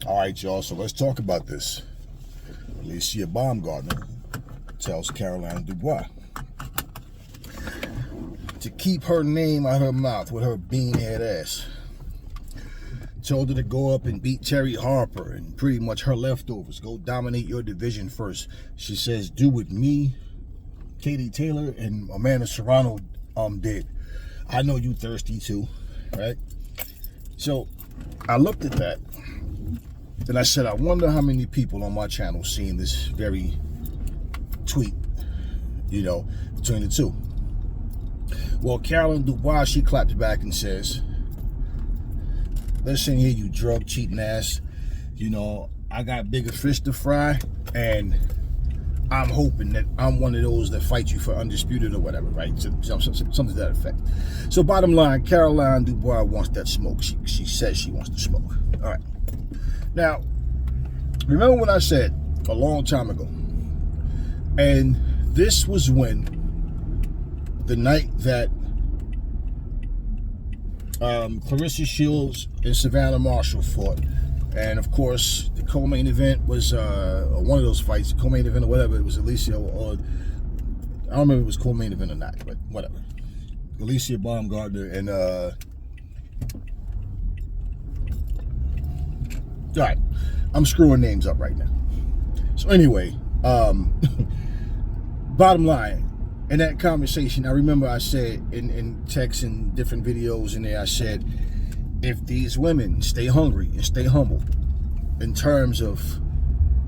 All right, y'all, so let's talk about this. Alycia Baumgardner tells Caroline Dubois to keep her name out her mouth with her bean-head ass. Told her to go up and beat Terry Harper and pretty much her leftovers. Go dominate your division first. She says, do what me, Katie Taylor, and Amanda Serrano did. I know you thirsty too, right? So I looked at that and I said, I wonder how many people on my channel seeing this very tweet, between the two. Well, Caroline Dubois, she claps back and says, listen here, you drug cheating ass. I got bigger fish to fry, and I'm hoping that I'm one of those that fight you for undisputed or whatever, right? Something to that effect. So bottom line, Caroline Dubois wants that smoke. She says she wants to smoke. All right. Now, remember what I said a long time ago, and this was when the night that Clarissa Shields and Savannah Marshall fought, and of course the co-main event was one of those fights, the co-main event or whatever. It was Alycia, or I don't remember if it was co-main event or not, but whatever. Alycia Baumgardner and all right, I'm screwing names up right now. So anyway, bottom line, in that conversation, I remember I said in texts and different videos in there, I said, if these women stay hungry and stay humble in terms of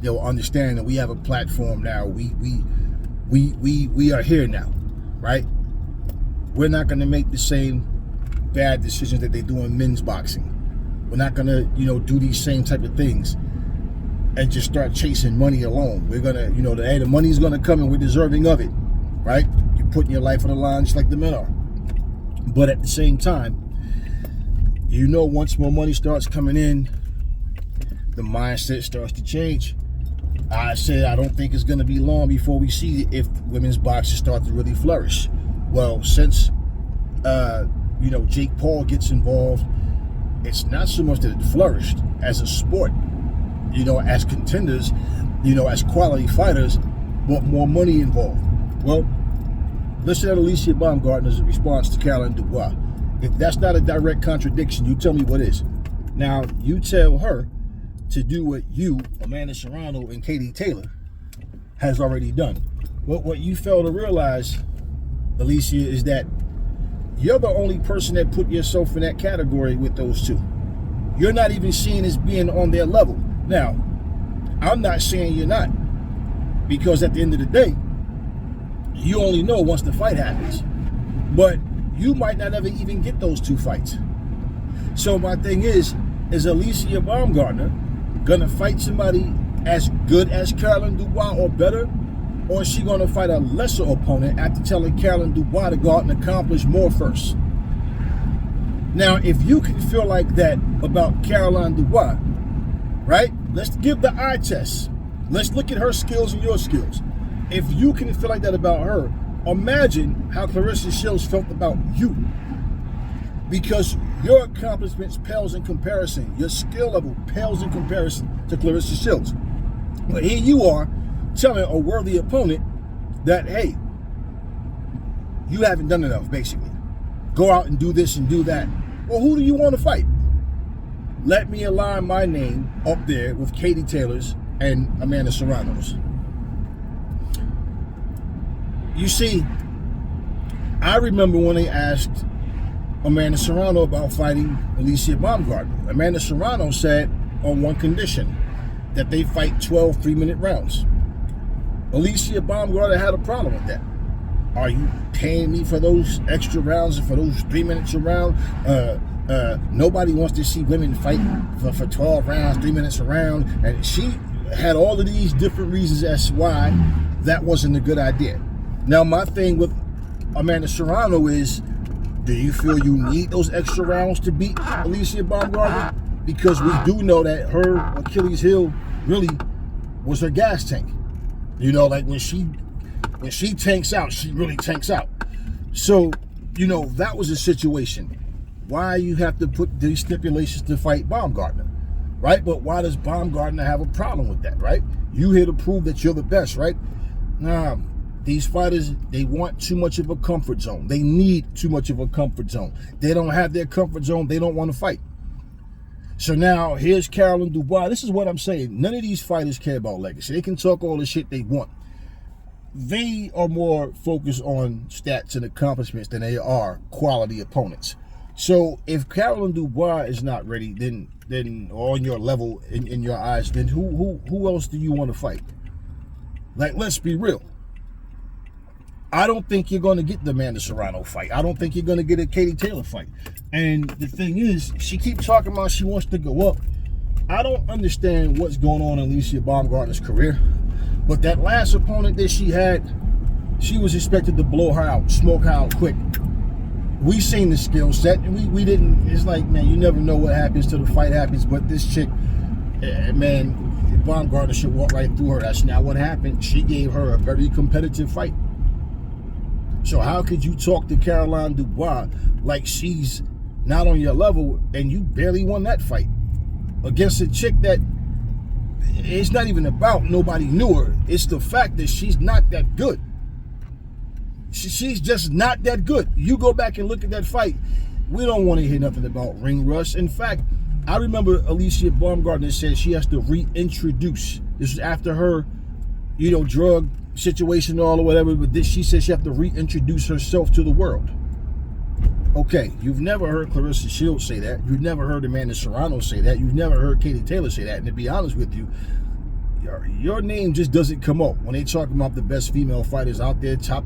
they'll understand that we have a platform now, we are here now, right? We're not gonna make the same bad decisions that they do in men's boxing. We're not gonna, do these same type of things and just start chasing money alone. We're gonna, the money's gonna come and we're deserving of it, right? You're putting your life on the line just like the men are. But at the same time, once more money starts coming in, the mindset starts to change. I said I don't think it's gonna be long before we see if women's boxing start to really flourish. Well, since Jake Paul gets involved, it's not so much that it flourished as a sport, as contenders, as quality fighters, but more money involved. Well, listen to Alycia Baumgardner's response to Caroline Dubois. If that's not a direct contradiction, you tell me what is. Now, you tell her to do what you, Amanda Serrano, and Katie Taylor has already done. What you fail to realize, Alycia, is that you're the only person that put yourself in that category with those two. You're not even seen as being on their level. Now, I'm not saying you're not, because at the end of the day, you only know once the fight happens. But you might not ever even get those two fights. So my thing is Alycia Baumgardner gonna fight somebody as good as Caroline Dubois or better? Or is she gonna fight a lesser opponent after telling Caroline Dubois to go out and accomplish more first? Now, if you can feel like that about Caroline Dubois, right? Let's give the eye test. Let's look at her skills and your skills. If you can feel like that about her, imagine how Clarissa Shields felt about you. Because your accomplishments pales in comparison. Your skill level pales in comparison to Clarissa Shields. But here you are telling a worthy opponent that, hey, you haven't done enough, basically. Go out and do this and do that. Well, who do you want to fight? Let me align my name up there with Katie Taylor's and Amanda Serrano's. You see, I remember when they asked Amanda Serrano about fighting Alycia Baumgardner. Amanda Serrano said on one condition, that they fight 12 3-minute rounds. Alycia Baumgardner had a problem with that. Are you paying me for those extra rounds and for those 3 minutes a round? Nobody wants to see women fight for 12 rounds, 3 minutes a round. And she had all of these different reasons as to why that wasn't a good idea. Now, my thing with Amanda Serrano is, do you feel you need those extra rounds to beat Alycia Baumgardner? Because we do know that her Achilles heel really was her gas tank. Like when she tanks out, she really tanks out. So, that was a situation. Why you have to put these stipulations to fight Baumgardner? right? But why does Baumgardner have a problem with that, right? You here to prove that you're the best, right? Nah, these fighters, they want too much of a comfort zone. They need too much of a comfort zone. They don't have their comfort zone. They don't want to fight. So now here's Caroline Dubois. This is what I'm saying. None of these fighters care about legacy. They can talk all the shit they want. They are more focused on stats and accomplishments than they are quality opponents. So if Caroline Dubois is not ready, then on your level in your eyes, then who else do you want to fight? Like, let's be real. I don't think you're going to get the Amanda Serrano fight. I don't think you're going to get a Katie Taylor fight. And the thing is, she keeps talking about she wants to go up. I don't understand what's going on in Alycia Baumgardner's career. But that last opponent that she had, she was expected to blow her out, smoke her out quick. We seen the skill set. We didn't. It's like, man, you never know what happens till the fight happens. But this chick, man, Baumgardner should walk right through her. That's not what happened. She gave her a very competitive fight. So how could you talk to Caroline Dubois like she's not on your level and you barely won that fight against a chick that it's not even about nobody knew her. It's the fact that she's not that good. She's just not that good. You go back and look at that fight. We don't want to hear nothing about ring rust. In fact, I remember Alycia Baumgardner said she has to reintroduce. This was after her, drug situation or whatever. But she said she has to reintroduce herself to the world. Okay, you've never heard Clarissa Shields say that. You've never heard Amanda Serrano say that. You've never heard Katie Taylor say that. And to be honest with you, your name just doesn't come up when they talk about the best female fighters out there, top,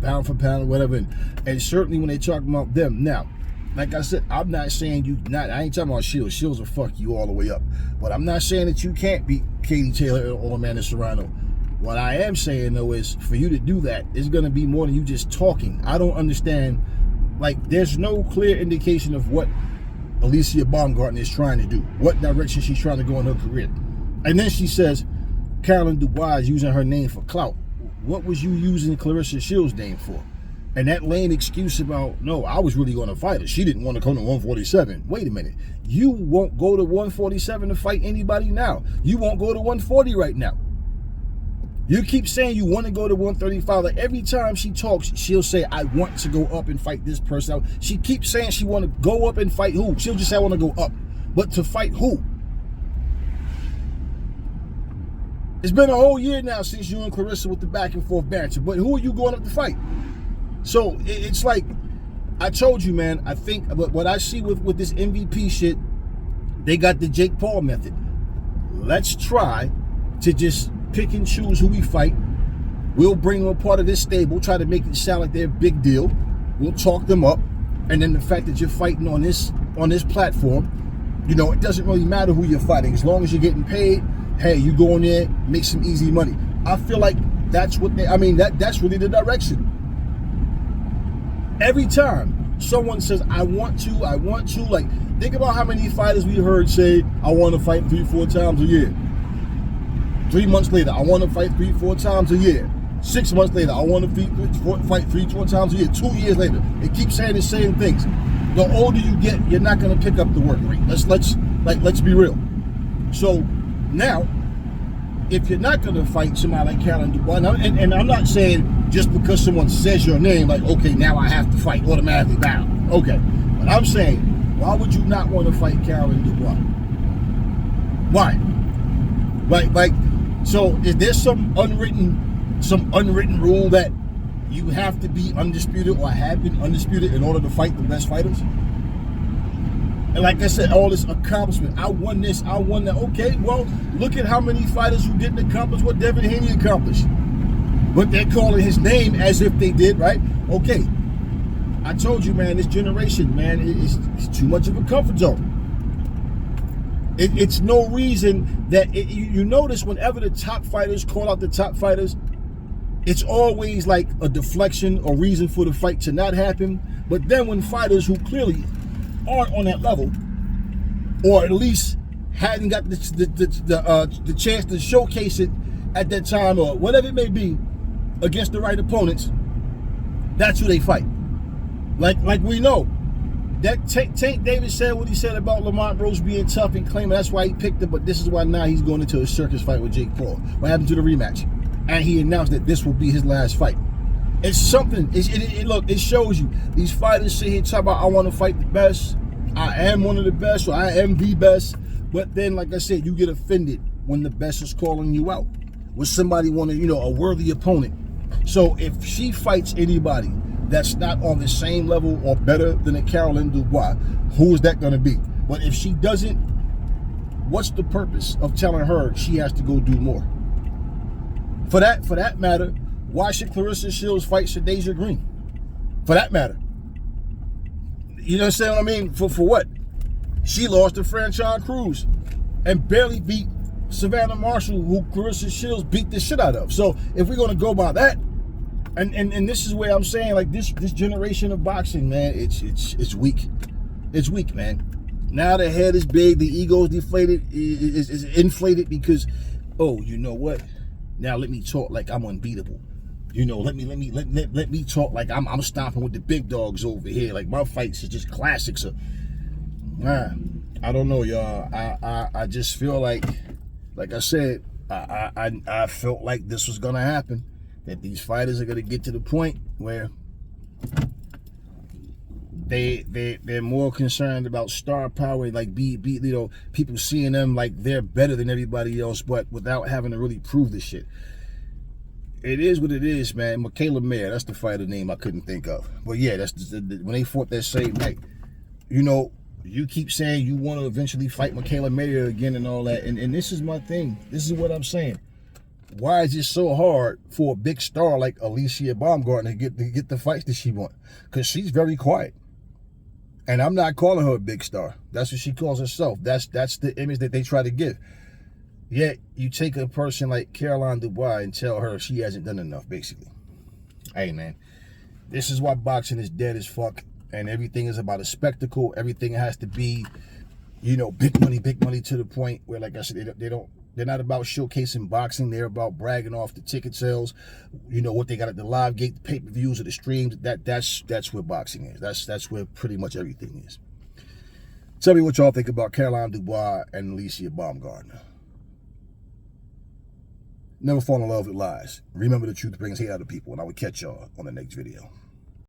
pound for pound or whatever. And certainly when they talk about them. Now, like I said, I'm not saying I ain't talking about Shields. Shields will fuck you all the way up. But I'm not saying that you can't beat Katie Taylor or Amanda Serrano. What I am saying, though, is for you to do that, it's going to be more than you just talking. I don't understand. Like, there's no clear indication of what Alycia Baumgardner is trying to do, what direction she's trying to go in her career. And then she says, Caroline Dubois is using her name for clout. What was you using Clarissa Shields' name for? And that lame excuse about, no, I was really going to fight her. She didn't want to come to 147. Wait a minute. You won't go to 147 to fight anybody now. You won't go to 140 right now. You keep saying you want to go to 135. Like every time she talks, she'll say, I want to go up and fight this person. She keeps saying she want to go up and fight who? She'll just say, I want to go up. But to fight who? It's been a whole year now since you and Clarissa with the back and forth banter. But who are you going up to fight? So it's like, I told you, man, I think what I see with this MVP shit, they got the Jake Paul method. Let's try to just pick and choose who we fight. We'll bring them a part of this stable, try to make it sound like they're a big deal. We'll talk them up. And then the fact that you're fighting on this platform, it doesn't really matter who you're fighting. As long as you're getting paid, hey, you go in there, make some easy money. I feel like that's what that's really the direction. Every time someone says, I want to, like, think about how many fighters we heard say, I want to fight 3-4 times a year. 3 months later, I want to fight 3-4 times a year. 6 months later, I want to fight 3-4 times a year. 2 years later, it keeps saying the same things. The older you get, you're not going to pick up the work rate. Let's be real. So now, if you're not going to fight somebody like Caroline Dubois, and I'm not saying just because someone says your name, like, okay, now I have to fight automatically down. Okay, but I'm saying, why would you not want to fight Caroline Dubois? Why? Like. So is there some unwritten rule that you have to be undisputed or have been undisputed in order to fight the best fighters? And like I said, all this accomplishment, I won this, I won that. Okay, well, look at how many fighters who didn't accomplish what Devin Haney accomplished. But they're calling his name as if they did, right? Okay, I told you, man, this generation, man, it's too much of a comfort zone. It's no reason that you notice whenever the top fighters call out the top fighters, it's always like a deflection or reason for the fight to not happen. But then when fighters who clearly aren't on that level, or at least hadn't got the chance to showcase it at that time or whatever it may be against the right opponents, that's who they fight. Like we know, Tank Davis said what he said about Lamont Rose being tough and claiming that's why he picked him, but this is why now he's going into a circus fight with Jake Paul. What happened to the rematch? And he announced that this will be his last fight. It's something. Look, it shows you. These fighters sit here talk about, I want to fight the best. I am one of the best, or I am the best. But then, like I said, you get offended when the best is calling you out. When somebody want to, a worthy opponent. So if she fights anybody that's not on the same level or better than a Caroline Dubois, who is that going to be? But if she doesn't, what's the purpose of telling her she has to go do more? For that matter, why should Clarissa Shields fight Shadeja Green? For that matter. You understand what I mean? For what? She lost to Franchon Cruz and barely beat Savannah Marshall, who Clarissa Shields beat the shit out of. So if we're going to go by that, and this is where I'm saying, like, this generation of boxing, man, it's weak. It's weak, man. Now the head is big, the ego is deflated, is inflated because, oh, you know what? Now let me talk like I'm unbeatable. Let me talk like I'm stomping with the big dogs over here. Like my fights are just classics. I don't know, y'all. I just feel like I said, I felt like this was gonna happen. That these fighters are gonna get to the point where they're more concerned about star power, like people seeing them like they're better than everybody else, but without having to really prove this shit. It is what it is, man. Michaela Mayer, that's the fighter name I couldn't think of. But yeah, that's when they fought that same night. You keep saying you want to eventually fight Michaela Mayer again and all that, and this is my thing. This is what I'm saying. Why is it so hard for a big star like Alycia Baumgardner to get the fights that she wants? Because she's very quiet. And I'm not calling her a big star. That's what she calls herself. That's the image that they try to give. Yet, you take a person like Caroline Dubois and tell her she hasn't done enough, basically. Hey, man. This is why boxing is dead as fuck. And everything is about a spectacle. Everything has to be, big money to the point where, like I said, they're not about showcasing boxing. They're about bragging off the ticket sales. What they got at the live gate, the pay-per-views, or the streams. That's where boxing is. That's where pretty much everything is. Tell me what y'all think about Caroline Dubois and Alycia Baumgardner. Never fall in love with lies. Remember, the truth brings hate out of people, and I will catch y'all on the next video.